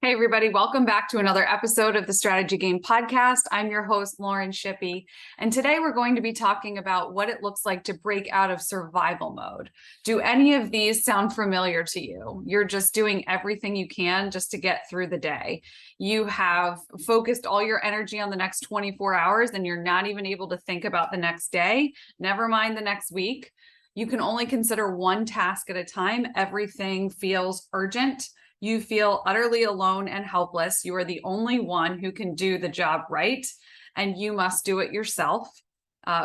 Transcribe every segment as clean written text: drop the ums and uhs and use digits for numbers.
Hey, everybody, welcome back to another episode of the Strategy Game Podcast. I'm your host, Lauren Shippey, and today we're going to be talking about what it looks like to break out of survival mode. Do any of these sound familiar to you? You're just doing everything you can just to get through the day. You have focused all your energy on the next 24 hours, and you're not even able to think about the next day, never mind the next week. You can only consider one task at a time. Everything feels urgent. You feel utterly alone and helpless. You are the only one who can do the job right, and you must do it yourself,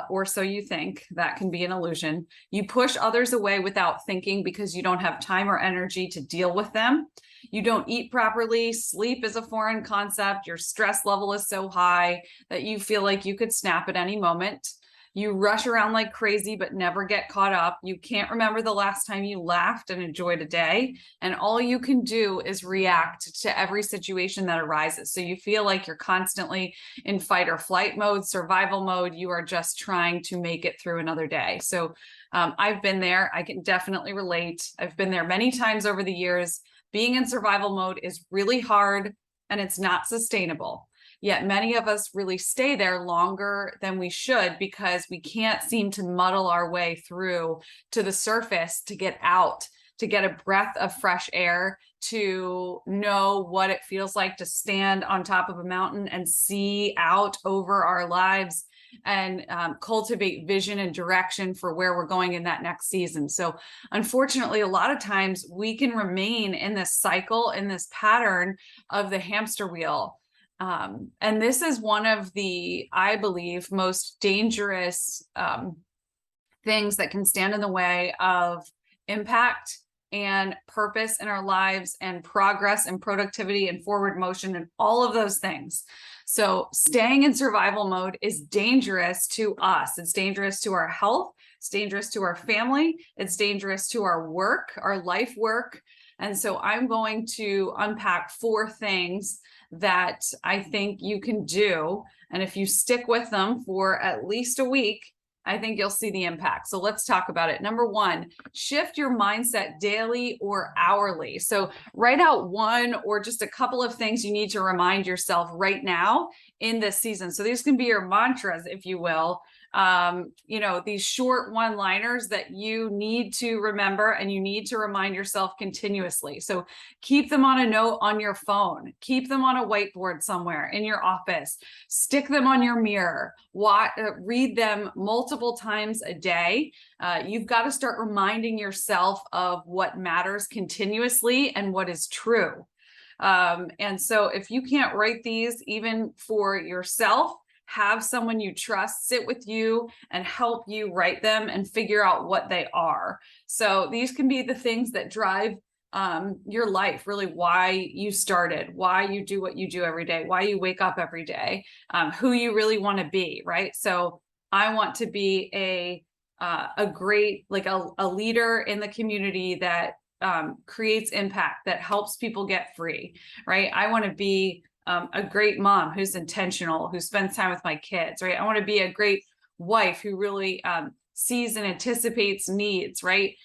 or so you think. That can be an illusion. You push others away without thinking because you don't have time or energy to deal with them. You don't eat properly. Sleep is a foreign concept. Your stress level is so high that you feel like you could snap at any moment. You rush around like crazy, but never get caught up. You can't remember the last time you laughed and enjoyed a day. And all you can do is react to every situation that arises. So you feel like you're constantly in fight or flight mode, survival mode. You are just trying to make it through another day. So I've been there. I can definitely relate. I've been there many times over the years. Being in survival mode is really hard and it's not sustainable. Yet many of us really stay there longer than we should because we can't seem to muddle our way through to the surface to get out, to get a breath of fresh air, to know what it feels like to stand on top of a mountain and see out over our lives and cultivate vision and direction for where we're going in that next season. So unfortunately, a lot of times we can remain in this cycle, in this pattern of the hamster wheel. And this is one of the, I believe, most dangerous things that can stand in the way of impact and purpose in our lives and progress and productivity and forward motion and all of those things. So staying in survival mode is dangerous to us. It's dangerous to our health. It's dangerous to our family. It's dangerous to our work, our life work. And so I'm going to unpack 4 things that I think you can do. And if you stick with them for at least a week, I think you'll see the impact. So let's talk about it. Number 1, shift your mindset daily or hourly. So write out one or just a couple of things you need to remind yourself right now in this season. So these can be your mantras, if you will. These short one-liners that you need to remember and you need to remind yourself continuously. So keep them on a note on your phone, keep them on a whiteboard somewhere in your office, stick them on your mirror, read them multiple times a day. You've got to start reminding yourself of what matters continuously and what is true. And so if you can't write these even for yourself, have someone you trust sit with you and help you write them and figure out what they are. So these can be the things that drive your life, really why you started, why you do what you do every day, why you wake up every day, who you really want to be, right? So I want to be a great, like a leader in the community that creates impact, that helps people get free, right? I want to be a great mom who's intentional, who spends time with my kids, right? I want to be a great wife who really sees and anticipates needs, right?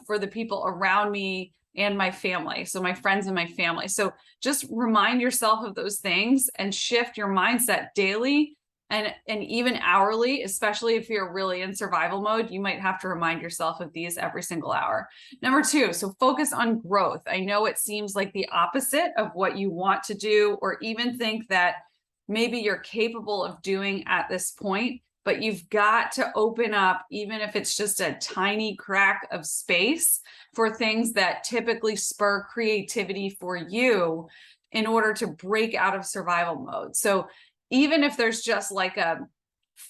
For the people around me and my family. So my friends and my family. So just remind yourself of those things and shift your mindset daily and even hourly, especially if you're really in survival mode. You might have to remind yourself of these every single hour. Number 2, so focus on growth. I know it seems like the opposite of what you want to do, or even think that maybe you're capable of doing at this point, but you've got to open up, even if it's just a tiny crack of space, for things that typically spur creativity for you in order to break out of survival mode. So even if there's just like a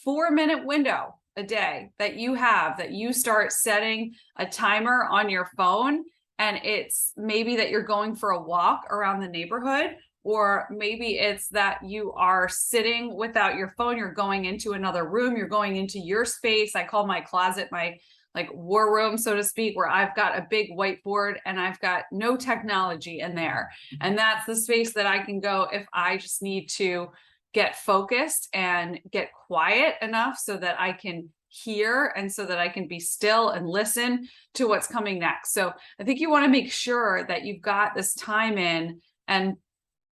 4-minute window a day that you have, that you start setting a timer on your phone, and it's maybe that you're going for a walk around the neighborhood, or maybe it's that you are sitting without your phone, you're going into another room, you're going into your space. I call my closet my like war room, so to speak, where I've got a big whiteboard and I've got no technology in there. And that's the space that I can go if I just need to get focused and get quiet enough so that I can hear and so that I can be still and listen to what's coming next. So I think you want to make sure that you've got this time in, and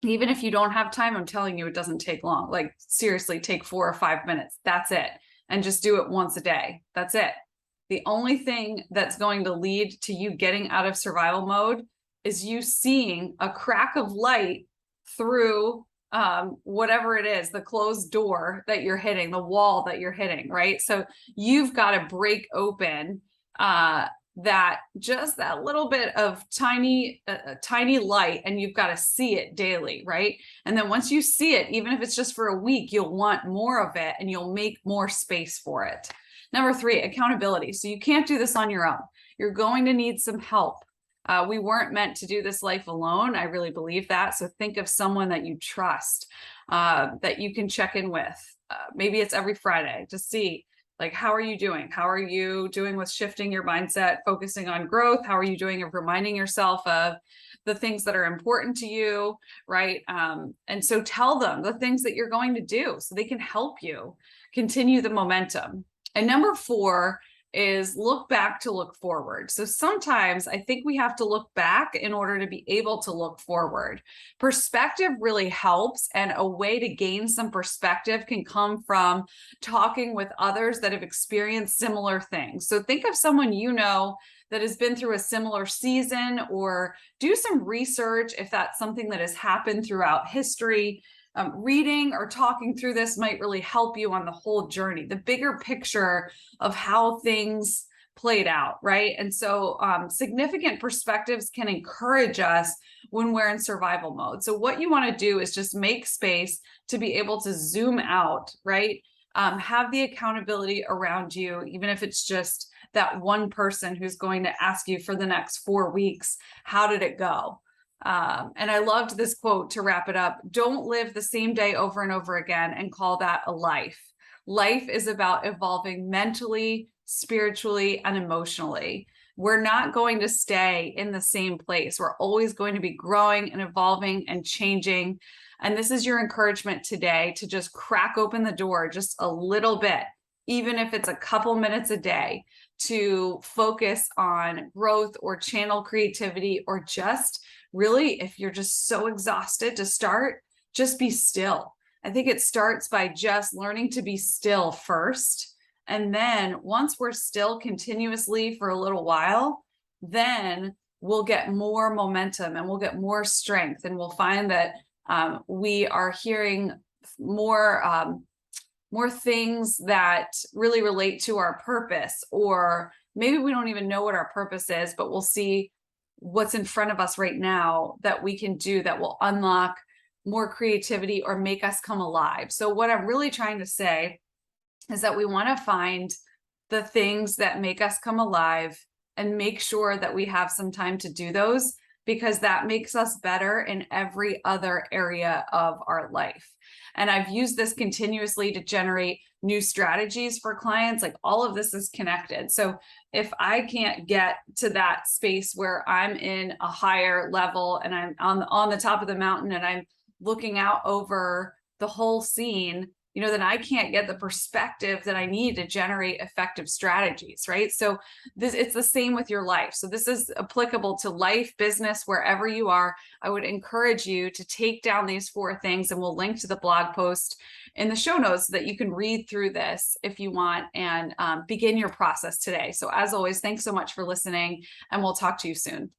Even if you don't have time, I'm telling you, it doesn't take long. Like seriously, take 4 or 5 minutes. That's it. And just do it once a day. That's it. The only thing that's going to lead to you getting out of survival mode is you seeing a crack of light through whatever it is, the closed door that you're hitting, the wall that you're hitting, right? So you've got to break open that just that little bit of tiny light, and you've got to see it daily, right? And then once you see it, even if it's just for a week, you'll want more of it and you'll make more space for it. Number 3, accountability. So you can't do this on your own. You're going to need some help. We weren't meant to do this life alone. I really believe that. So think of someone that you trust, that you can check in with. Maybe it's every Friday to see, like, how are you doing? How are you doing with shifting your mindset, focusing on growth? How are you doing of reminding yourself of the things that are important to you, right? And so tell them the things that you're going to do so they can help you continue the momentum. And number 4 is look back to look forward. So sometimes I think we have to look back in order to be able to look forward. Perspective really helps, and a way to gain some perspective can come from talking with others that have experienced similar things. So think of someone you know that has been through a similar season, or do some research if that's something that has happened throughout history. Reading or talking through this might really help you on the whole journey, the bigger picture of how things played out, right? And so significant perspectives can encourage us when we're in survival mode. So what you want to do is just make space to be able to zoom out, right? Have the accountability around you, even if it's just that one person who's going to ask you for the next 4 weeks, how did it go? And I loved this quote to wrap it up. Don't live the same day over and over again and call that a life. Life is about evolving mentally, spiritually, and emotionally. We're not going to stay in the same place. We're always going to be growing and evolving and changing. And this is your encouragement today to just crack open the door just a little bit, even if it's a couple minutes a day, to focus on growth or channel creativity, or just really, if you're just so exhausted to start, just be still. I think it starts by just learning to be still first. And then once we're still continuously for a little while, then we'll get more momentum and we'll get more strength. And we'll find that we are hearing more things that really relate to our purpose, or maybe we don't even know what our purpose is, but we'll see what's in front of us right now that we can do that will unlock more creativity or make us come alive. So what I'm really trying to say is that we want to find the things that make us come alive and make sure that we have some time to do those, because that makes us better in every other area of our life. And I've used this continuously to generate new strategies for clients. Like, all of this is connected. So if I can't get to that space where I'm in a higher level and I'm on the top of the mountain and I'm looking out over the whole scene, then I can't get the perspective that I need to generate effective strategies, right? So it's the same with your life. So this is applicable to life, business, wherever you are. I would encourage you to take down these 4 things, and we'll link to the blog post in the show notes so that you can read through this if you want, and begin your process today. So as always, thanks so much for listening, and we'll talk to you soon.